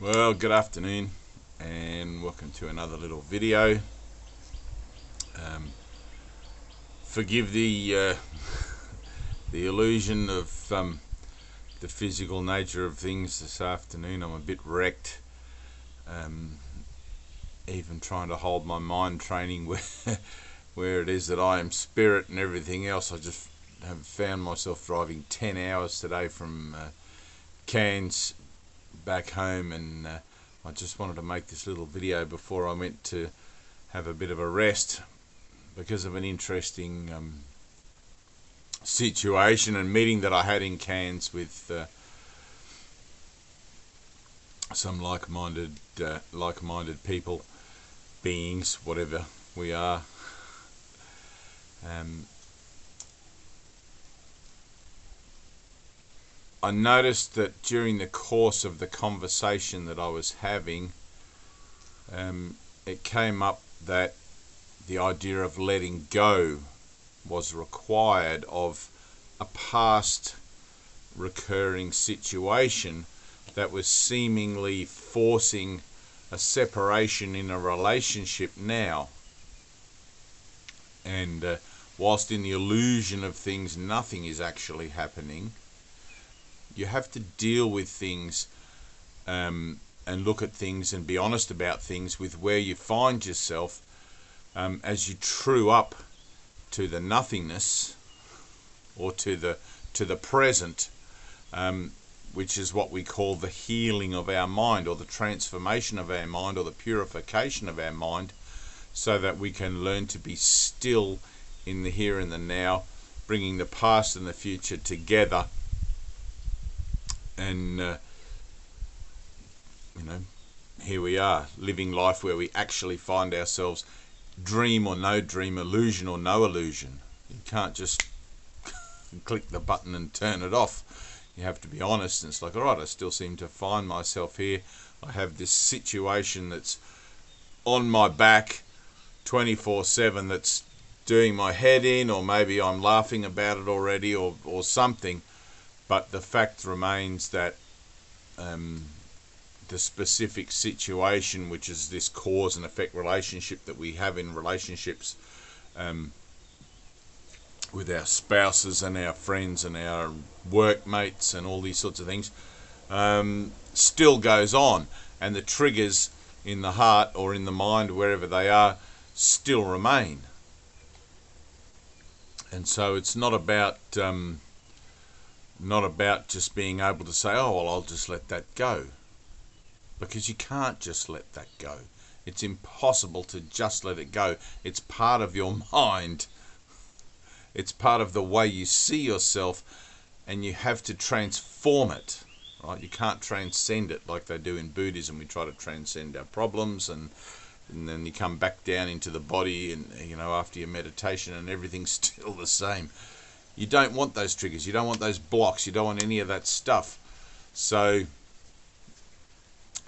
Well, good afternoon and welcome to another little video. Forgive the illusion of the physical nature of things this afternoon. I'm a bit wrecked, even trying to hold my mind training where it is that I am spirit and everything else. I just have found myself driving 10 hours today from Cairns back home, and I just wanted to make this little video before I went to have a bit of a rest because of an interesting situation and meeting that I had in Cairns with some like-minded people, beings, whatever we are. I noticed that during the course of the conversation that I was having, it came up that the idea of letting go was required of a past recurring situation that was seemingly forcing a separation in a relationship now. And whilst in the illusion of things nothing is actually happening, you have to deal with things and look at things and be honest about things with where you find yourself as you true up to the nothingness or to the present, which is what we call the healing of our mind, or the transformation of our mind, or the purification of our mind, so that we can learn to be still in the here and the now, bringing the past and the future together. And here we are, living life where we actually find ourselves, dream or no dream, illusion or no illusion. You can't just click the button and turn it off. You have to be honest, and it's like, all right, I still seem to find myself here. I have this situation that's on my back 24/7 that's doing my head in, or maybe I'm laughing about it already, or something. But the fact remains that the specific situation, which is this cause and effect relationship that we have in relationships with our spouses and our friends and our workmates and all these sorts of things, still goes on. And the triggers in the heart or in the mind, wherever they are, still remain. And so it's not about just being able to say, oh, well, I'll just let that go. Because you can't just let that go. It's impossible to just let it go. It's part of your mind. It's part of the way you see yourself, and you have to transform it. Right? You can't transcend it like they do in Buddhism. We try to transcend our problems, and then you come back down into the body, and after your meditation, and everything's still the same. You don't want those triggers. You don't want those blocks. You don't want any of that stuff. So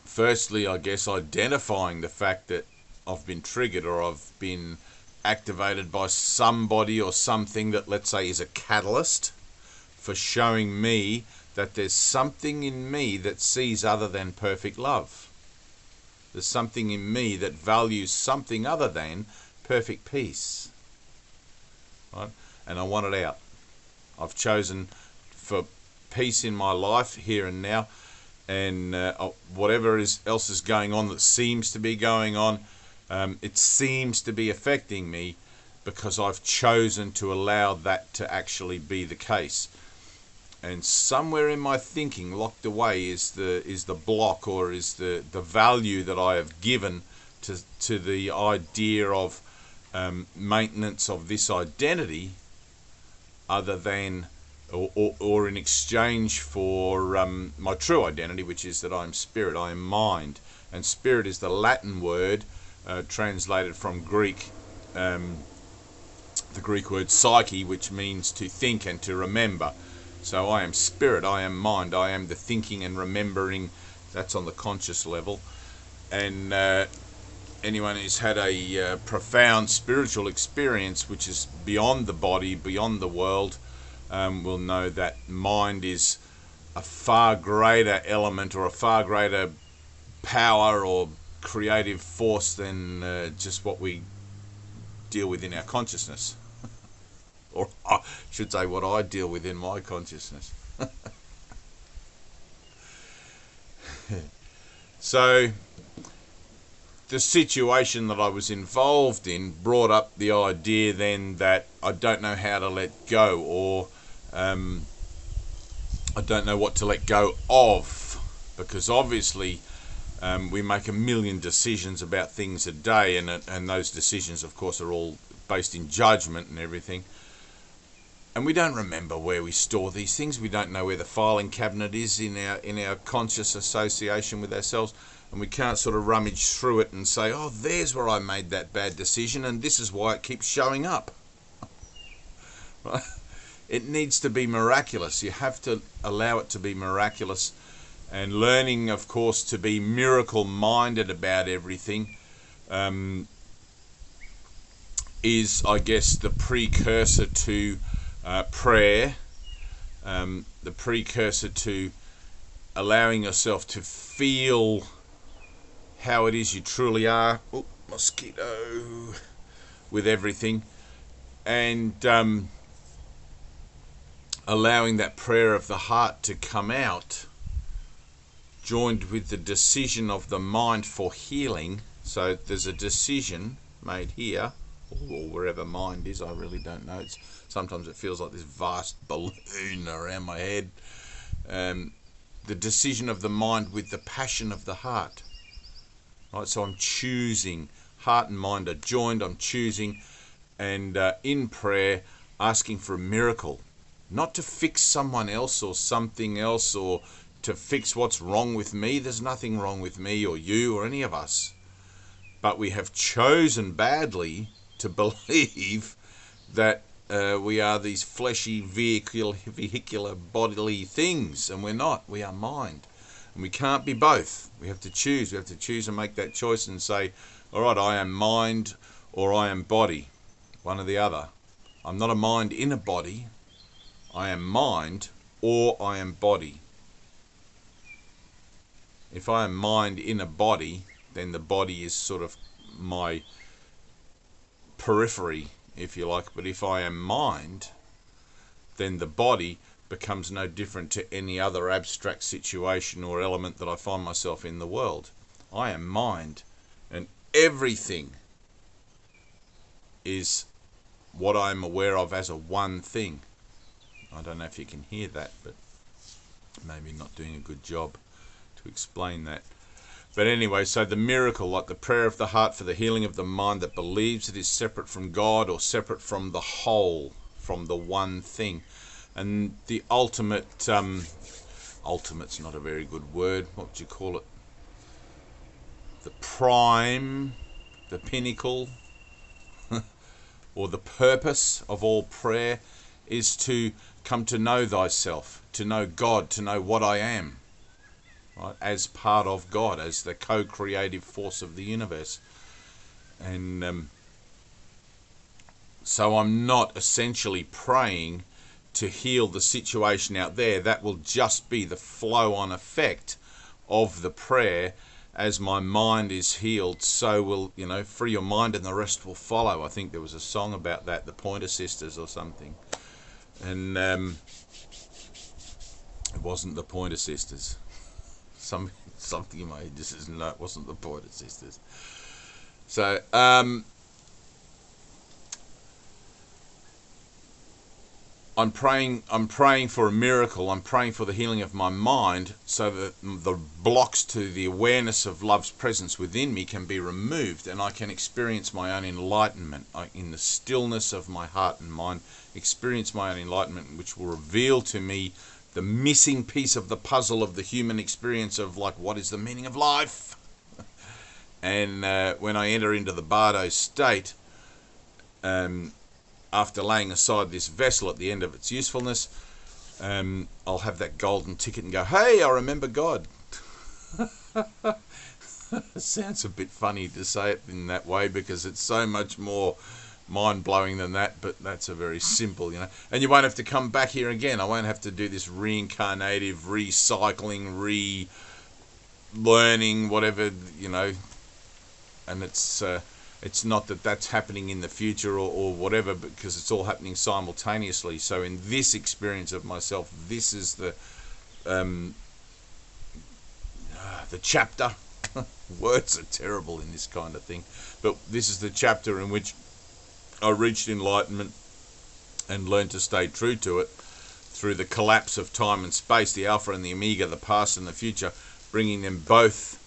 firstly, I guess identifying the fact that I've been triggered, or I've been activated by somebody or something that, let's say, is a catalyst for showing me that there's something in me that sees other than perfect love. There's something in me that values something other than perfect peace. Right? And I want it out. I've chosen for peace in my life here and now, and whatever else is going on that seems to be going on, it seems to be affecting me because I've chosen to allow that to actually be the case. And somewhere in my thinking, locked away, is the block, or is the value that I have given to the idea of maintenance of this identity, other than or in exchange for my true identity, which is that I'm spirit, I am mind. And spirit is the Latin word translated from Greek, the Greek word psyche, which means to think and to remember. So I am spirit, I am mind, I am the thinking and remembering. That's on the conscious level. And anyone who's had a profound spiritual experience, which is beyond the body, beyond the world, will know that mind is a far greater element, or a far greater power or creative force than just what we deal with in our consciousness. Or I should say what I deal with in my consciousness. So the situation that I was involved in brought up the idea then that I don't know how to let go, or I don't know what to let go of, because obviously we make a million decisions about things a day, and those decisions, of course, are all based in judgment and everything. And we don't remember where we store these things. We don't know where the filing cabinet is in our conscious association with ourselves, and we can't sort of rummage through it and say, oh, there's where I made that bad decision, and this is why it keeps showing up. Right? It needs to be miraculous. You have to allow it to be miraculous, and learning, of course, to be miracle-minded about everything is, I guess, the precursor to prayer, the precursor to allowing yourself to feel how it is you truly are. Oh, mosquito! With everything, and allowing that prayer of the heart to come out, joined with the decision of the mind for healing. So there's a decision made here, or wherever mind is, I really don't know. Sometimes it feels like this vast balloon around my head. The decision of the mind with the passion of the heart. Right, so I'm choosing. Heart and mind are joined. I'm choosing, and in prayer, asking for a miracle, not to fix someone else or something else, or to fix what's wrong with me. There's nothing wrong with me or you or any of us, but we have chosen badly to believe that we are these fleshy, vehicular bodily things, and we're not. We are mind, and we can't be both. We have to choose. We have to choose and make that choice and say, all right, I am mind or I am body, one or the other. I'm not a mind in a body. I am mind or I am body. If I am mind in a body, then the body is sort of my periphery, if you like. But if I am mind, then the body becomes no different to any other abstract situation or element that I find myself in the world. I am mind, and everything is what I'm aware of as a one thing. I don't know if you can hear that, but maybe not doing a good job to explain that. But anyway, so the miracle, like the prayer of the heart for the healing of the mind that believes it is separate from God or separate from the whole, from the one thing. And the ultimate's not a very good word. What would you call it? The prime, the pinnacle, or the purpose of all prayer is to come to know thyself, to know God, to know what I am, right, as part of God, as the co-creative force of the universe. And so I'm not essentially praying to heal the situation out there. That will just be the flow-on effect of the prayer. As my mind is healed, so will, free your mind and the rest will follow. I think there was a song about that, the Pointer Sisters or something. And it wasn't the Pointer Sisters. Something in my head just says, no, it wasn't the Pointer Sisters. So, I'm praying for a miracle. I'm praying for the healing of my mind, so that the blocks to the awareness of love's presence within me can be removed, and I can experience my own enlightenment in the stillness of my heart and mind. Experience my own enlightenment, which will reveal to me the missing piece of the puzzle of the human experience of, like, what is the meaning of life? And when I enter into the Bardo state, after laying aside this vessel at the end of its usefulness, I'll have that golden ticket and go, hey, I remember God. It sounds a bit funny to say it in that way, because it's so much more mind-blowing than that, but that's a very simple, And you won't have to come back here again. I won't have to do this reincarnative, recycling, learning, whatever, and it's not that that's happening in the future or whatever, because it's all happening simultaneously. So in this experience of myself, this is the chapter. Words are terrible in this kind of thing, but this is the chapter in which I reached enlightenment and learned to stay true to it through the collapse of time and space, the alpha and the omega, the past and the future, bringing them both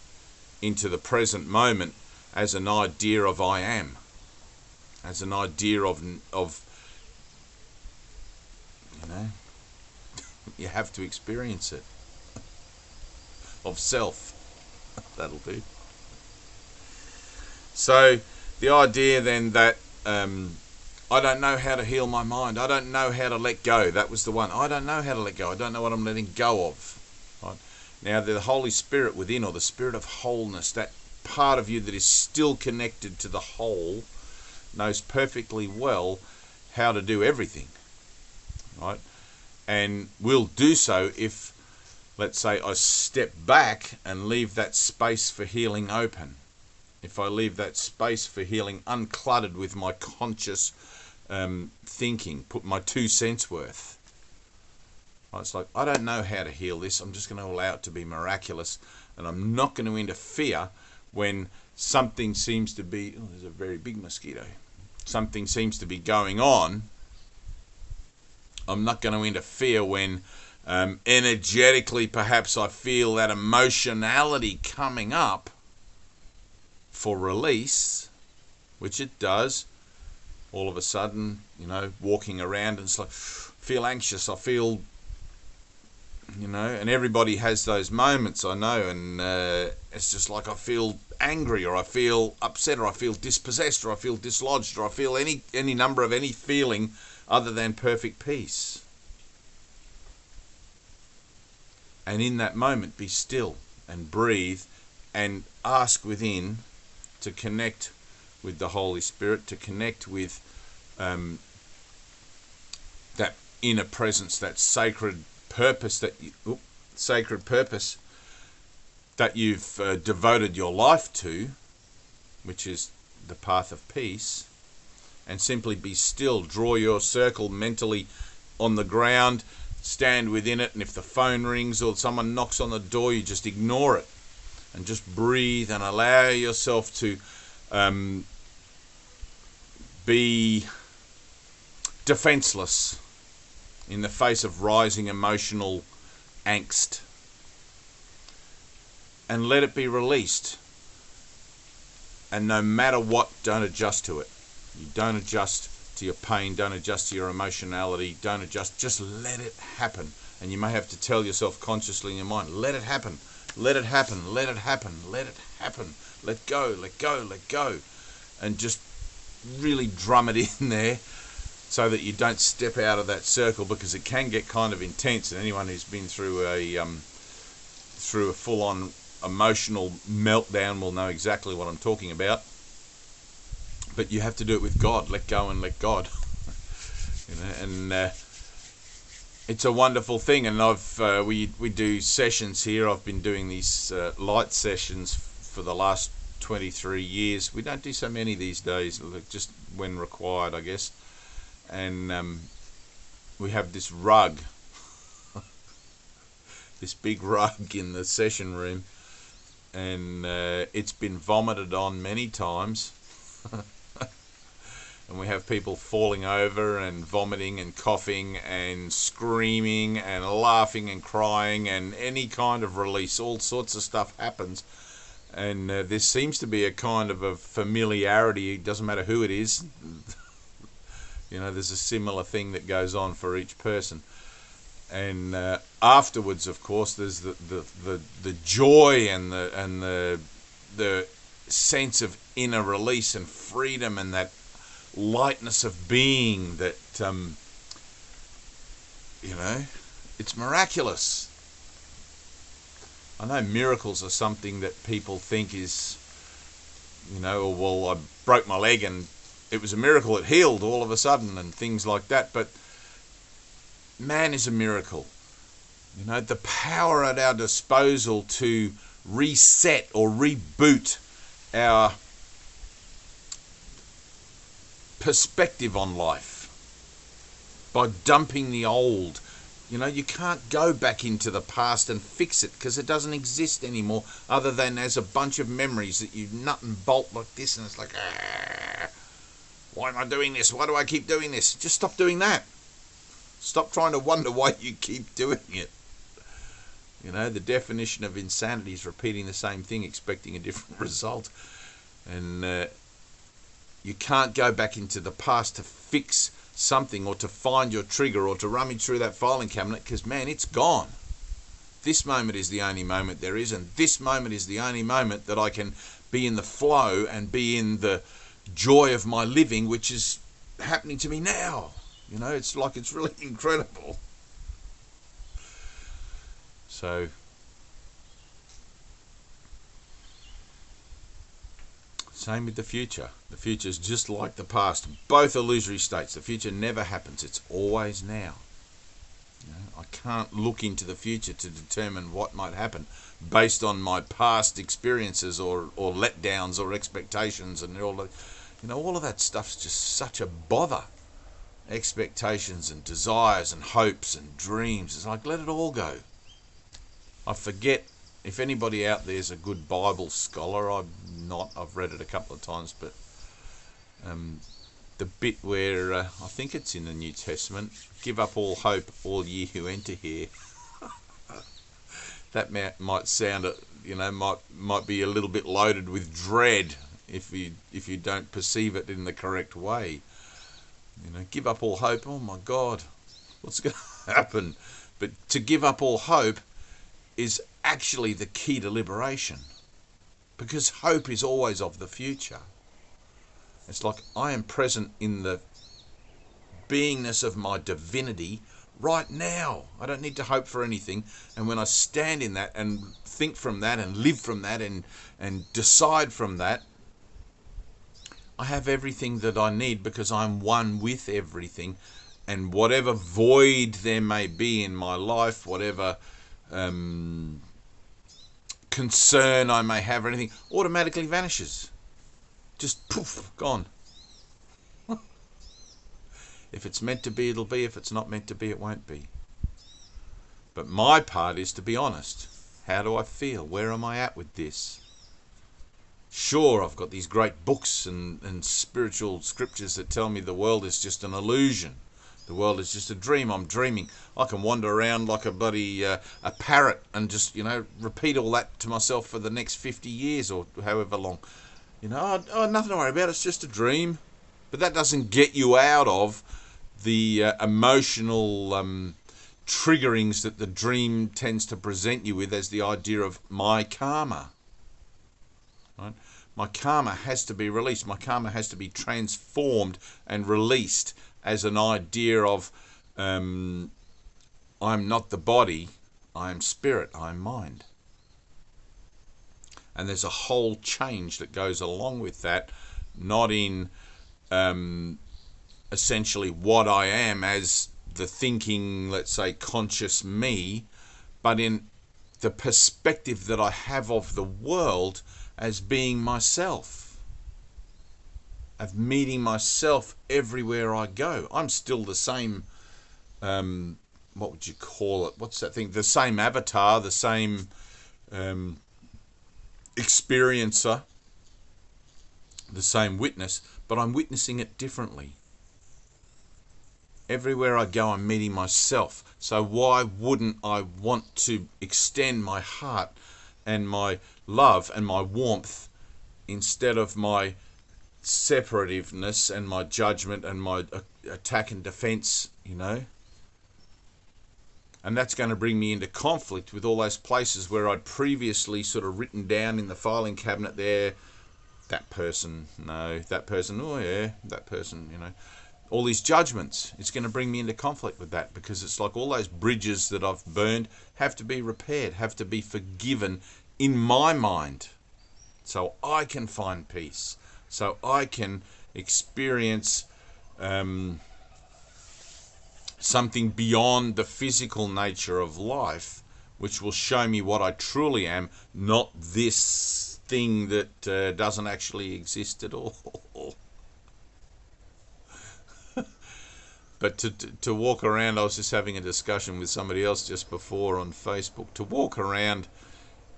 into the present moment as an idea of I am, as an idea of you have to experience it, of self. That'll do. So the idea then that I don't know how to heal my mind. I don't know how to let go. That was the one. I don't know how to let go. I don't know what I'm letting go of. Right? Now, the Holy Spirit within, or the spirit of wholeness, that part of you that is still connected to the whole, knows perfectly well how to do everything. Right? And will do so if, let's say, I step back and leave that space for healing open. If I leave that space for healing uncluttered with my conscious thinking, put my 2 cents worth. It's like, I don't know how to heal this. I'm just going to allow it to be miraculous, and I'm not going to interfere when something seems to be, there's a very big mosquito. Something seems to be going on. I'm not going to interfere when energetically perhaps I feel that emotionality coming up for release, which it does. All of a sudden, walking around and it's like, feel anxious, I feel, and everybody has those moments, I know, and it's just like I feel angry, or I feel upset, or I feel dispossessed, or I feel dislodged, or I feel any number of any feeling other than perfect peace. And in that moment, be still and breathe and ask within to connect with the Holy Spirit, to connect with that inner presence, that sacred purpose that you've devoted your life to, which is the path of peace, and simply be still. Draw your circle mentally on the ground, stand within it, and if the phone rings or someone knocks on the door, you just ignore it and just breathe and allow yourself to be defenseless in the face of rising emotional angst, and let it be released. And no matter what, don't adjust to it. You don't adjust to your pain, don't adjust to your emotionality, don't adjust, just let it happen. And you may have to tell yourself consciously in your mind, let it happen, let it happen, let it happen, let it happen, let go, let go, let go. And just really drum it in there so that you don't step out of that circle, because it can get kind of intense. And anyone who's been through a full-on emotional meltdown will know exactly what I'm talking about. But you have to do it with God. Let go and let God. It's a wonderful thing. And we do sessions here. I've been doing these light sessions for the last 23 years. We don't do so many these days, just when required, I guess. And we have this rug, this big rug in the session room, and it's been vomited on many times. And we have people falling over and vomiting and coughing and screaming and laughing and crying, and any kind of release. All sorts of stuff happens. And there seems to be a kind of a familiarity. It doesn't matter who it is. There's a similar thing that goes on for each person. And afterwards, of course, there's the joy and the sense of inner release and freedom, and that lightness of being that it's miraculous. I know miracles are something that people think is, well, I broke my leg and it was a miracle, it healed all of a sudden, and things like that. But man is a miracle. The power at our disposal to reset or reboot our perspective on life by dumping the old. You know, you can't go back into the past and fix it because it doesn't exist anymore other than as a bunch of memories that you nut and bolt like this, and it's like, why am I doing this? Why do I keep doing this? Just stop doing that. Stop trying to wonder why you keep doing it. You know, the definition of insanity is repeating the same thing, expecting a different result. And you can't go back into the past to fix something or to find your trigger or to rummage through that filing cabinet because, man, it's gone. This moment is the only moment there is, and this moment is the only moment that I can be in the flow and be in the joy of my living, which is happening to me now. You know, it's like, it's really incredible. So same with the future. The future is just like the past. Both illusory states. The future never happens. It's always now. You know, I can't look into the future to determine what might happen based on my past experiences or letdowns or expectations and all that. You know, all of that stuff's just such a bother. Expectations and desires and hopes and dreams. It's like, let it all go. I forget. If anybody out there is a good Bible scholar, I'm not. I've read it a couple of times, but the bit where I think it's in the New Testament, give up all hope, all ye who enter here. That might sound, you know, might be a little bit loaded with dread if you don't perceive it in the correct way. You know, give up all hope. Oh my God, what's going to happen? But to give up all hope is actually the key to liberation, because hope is always of the future. It's like I am present in the beingness of my divinity right now. I don't need to hope for anything, and when I stand in that and think from that and live from that and decide from that, I have everything that I need because I'm one with everything, and whatever void there may be in my life, whatever concern I may have or anything, automatically vanishes. Just poof, gone. If it's meant to be, it'll be. If it's not meant to be, it won't be. But my part is to be honest. How do I feel? Where am I at with this? Sure, I've got these great books and spiritual scriptures that tell me the world is just an illusion. The world is just a dream. I'm dreaming. I can wander around like a bloody a parrot and just, you know, repeat all that to myself for the next 50 years or however long. You know, nothing to worry about. It's just a dream. But that doesn't get you out of the emotional triggerings that the dream tends to present you with as the idea of my karma. Right? My karma has to be released. My karma has to be transformed and released as an idea of I'm not the body, I am spirit, I am mind. And there's a whole change that goes along with that, not in essentially what I am as the thinking, let's say, conscious me, but in the perspective that I have of the world as being myself. Of meeting myself everywhere I go. I'm still the same, what would you call it? What's that thing? The same avatar, the same experiencer, the same witness, but I'm witnessing it differently. Everywhere I go, I'm meeting myself. So why wouldn't I want to extend my heart and my love and my warmth instead of my separativeness and my judgment and my attack and defense, you know? And that's going to bring me into conflict with all those places where I'd previously sort of written down in the filing cabinet there, that person, no, that person, oh yeah, that person, you know. All these judgments, it's going to bring me into conflict with that, because it's like all those bridges that I've burned have to be repaired, have to be forgiven in my mind, so I can find peace, so I can experience something beyond the physical nature of life, which will show me what I truly am, not this thing that doesn't actually exist at all. But to walk around, I was just having a discussion with somebody else just before on Facebook, to walk around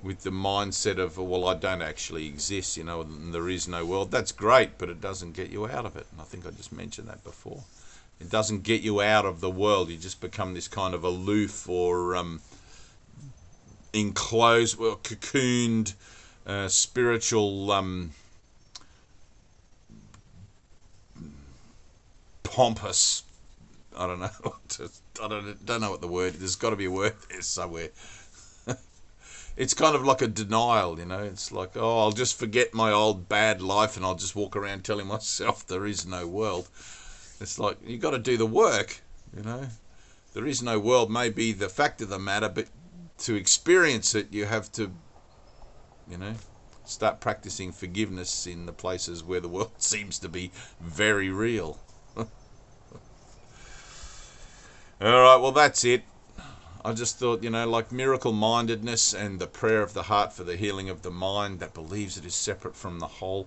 with the mindset of, well, I don't actually exist, and there is no world. That's great, but it doesn't get you out of it. And I think I just mentioned that before. It doesn't get you out of the world. You just become this kind of aloof or enclosed, well, cocooned, spiritual, pompous. I don't know. I don't know what the word. There's got to be a word there somewhere. It's kind of like a denial, It's like, oh, I'll just forget my old bad life and I'll just walk around telling myself there is no world. It's like, you got to do the work, There is no world may be the fact of the matter, but to experience it, you have to, start practicing forgiveness in the places where the world seems to be very real. All right, well, that's it. I just thought, like miracle-mindedness and the prayer of the heart for the healing of the mind that believes it is separate from the whole.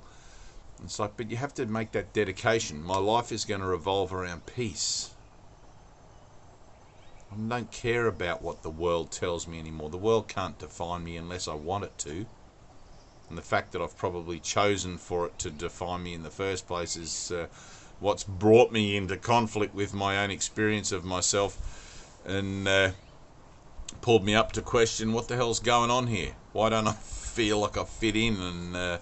It's like, but you have to make that dedication. My life is going to revolve around peace. I don't care about what the world tells me anymore. The world can't define me unless I want it to. And the fact that I've probably chosen for it to define me in the first place is what's brought me into conflict with my own experience of myself and pulled me up to question what the hell's going on here. Why don't I feel like I fit in? And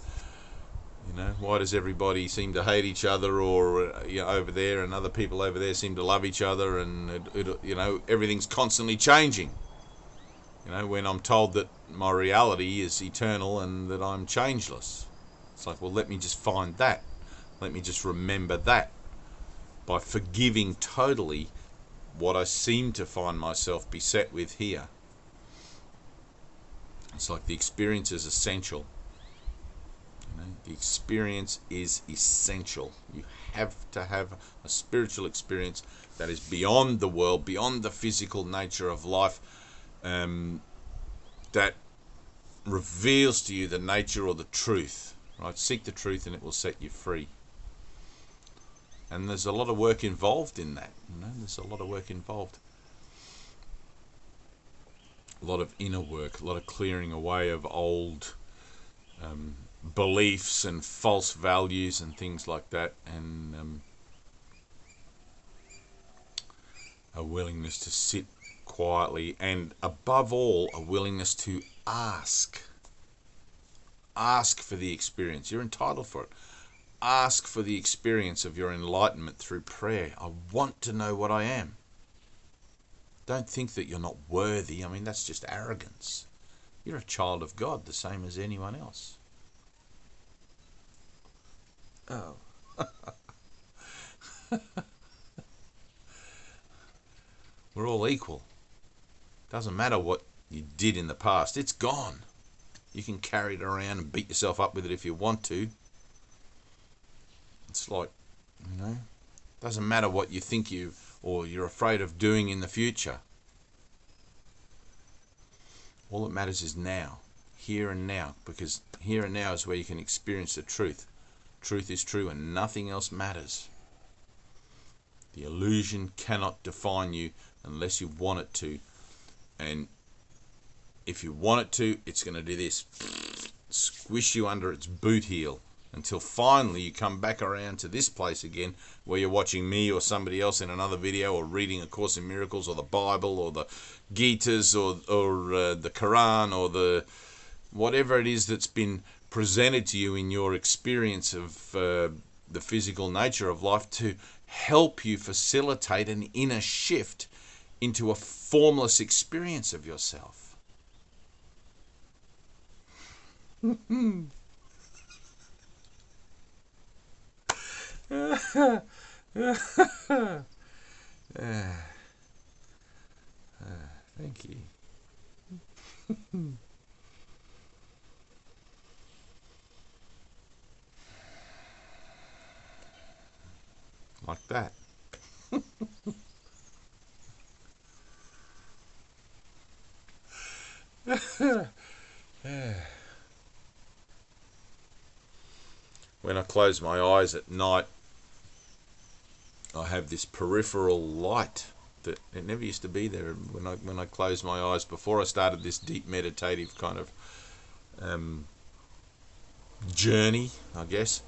why does everybody seem to hate each other, or over there, and other people over there seem to love each other, and everything's constantly changing. When I'm told that my reality is eternal and that I'm changeless. It's like, well, let me just find that. Let me just remember that by forgiving totally what I seem to find myself beset with here. It's like the experience is essential. The experience is essential. You have to have a spiritual experience that is beyond the world, beyond the physical nature of life, that reveals to you the nature or the truth. Right? Seek the truth and it will set you free. And there's a lot of work involved in that. There's a lot of work involved. A lot of inner work, a lot of clearing away of old beliefs and false values and things like that, and a willingness to sit quietly, and above all, a willingness to ask. Ask for the experience. You're entitled for it. Ask for the experience of your enlightenment through prayer. I want to know what I am. Don't think that you're not worthy. I mean, that's just arrogance. You're a child of God, the same as anyone else. Oh. We're all equal. Doesn't matter what you did in the past. It's gone. You can carry it around and beat yourself up with it if you want to. It's like, doesn't matter what you think you're afraid of doing in the future. All that matters is now, here and now, because here and now is where you can experience the truth. Truth is true and nothing else matters. The illusion cannot define you unless you want it to. And if you want it to, it's going to do this. Squish you under its boot heel until finally you come back around to this place again where you're watching me or somebody else in another video, or reading A Course in Miracles, or the Bible, or the Gitas, or the Quran, or the whatever it is that's been presented to you in your experience of the physical nature of life, to help you facilitate an inner shift into a formless experience of yourself. Thank you. Like that. When I close my eyes at night, I have this peripheral light that it never used to be there when I closed my eyes before I started this deep meditative kind of journey, I guess.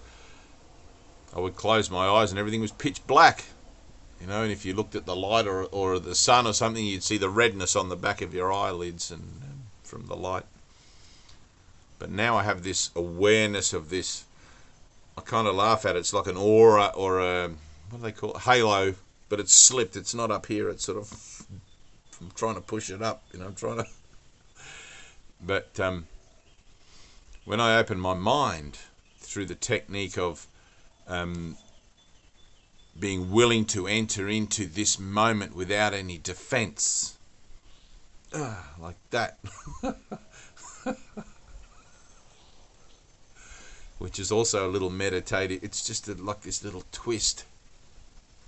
I would close my eyes and everything was pitch black, and if you looked at the light or the sun or something, you'd see the redness on the back of your eyelids and from the light. But now I have this awareness of this. I kind of laugh at it. It's like an aura or a, what do they call it? Halo, but it's slipped. It's not up here. It's sort of, I'm trying to push it up, I'm trying to. But when I open my mind through the technique of being willing to enter into this moment without any defense, like that, which is also a little meditative. It's just like this little twist,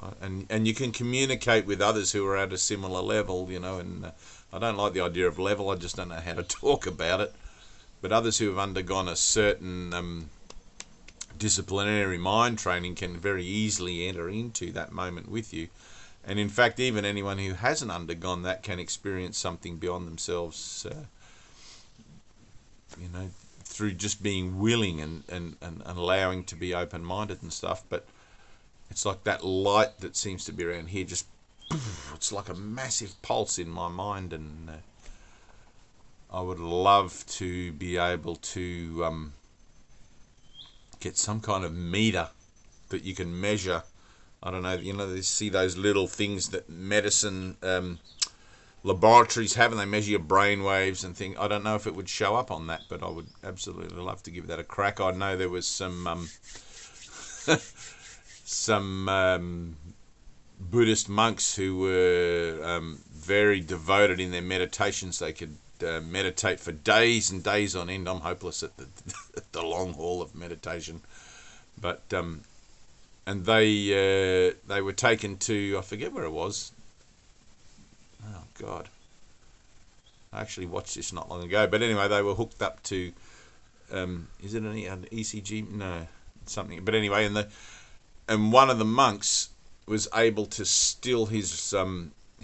right? And you can communicate with others who are at a similar level, and I don't like the idea of level. I just don't know how to talk about it. But others who have undergone a certain disciplinary mind training can very easily enter into that moment with you. And in fact, even anyone who hasn't undergone that can experience something beyond themselves, through just being willing and allowing to be open-minded and stuff. But it's like that light that seems to be around here, just it's like a massive pulse in my mind, and I would love to be able to get some kind of meter that you can measure. I don't know, you see those little things that medicine laboratories have, and they measure your brain waves and things. I don't know if it would show up on that, but I would absolutely love to give that a crack. I know there was some Buddhist monks who were very devoted in their meditations. They could meditate for days and days on end. I'm hopeless at the long haul of meditation, but and they were taken to, I forget where it was. Oh God, I actually watched this not long ago. But anyway, they were hooked up to is it an ECG? No, something. But anyway, and one of the monks was able to still his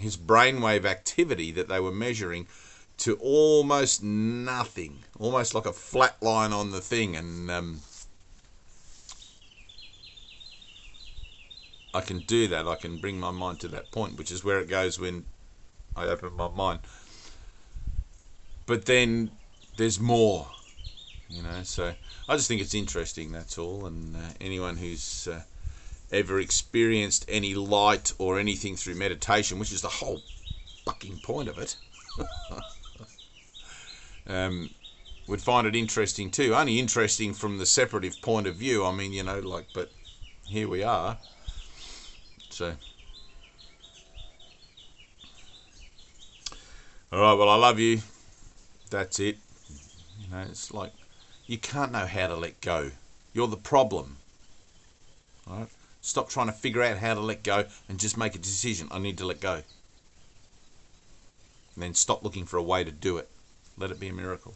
brainwave activity that they were measuring to almost nothing, almost like a flat line on the thing. And I can do that. I can bring my mind to that point, which is where it goes when I open my mind. But then there's more, so I just think it's interesting, that's all. And anyone who's ever experienced any light or anything through meditation, which is the whole fucking point of it, would find it interesting too. Only interesting from the separative point of view. I mean, but here we are. So, all right, well, I love you. That's it. It's like you can't know how to let go. You're the problem. All right? Stop trying to figure out how to let go and just make a decision. I need to let go. And then stop looking for a way to do it. Let it be a miracle.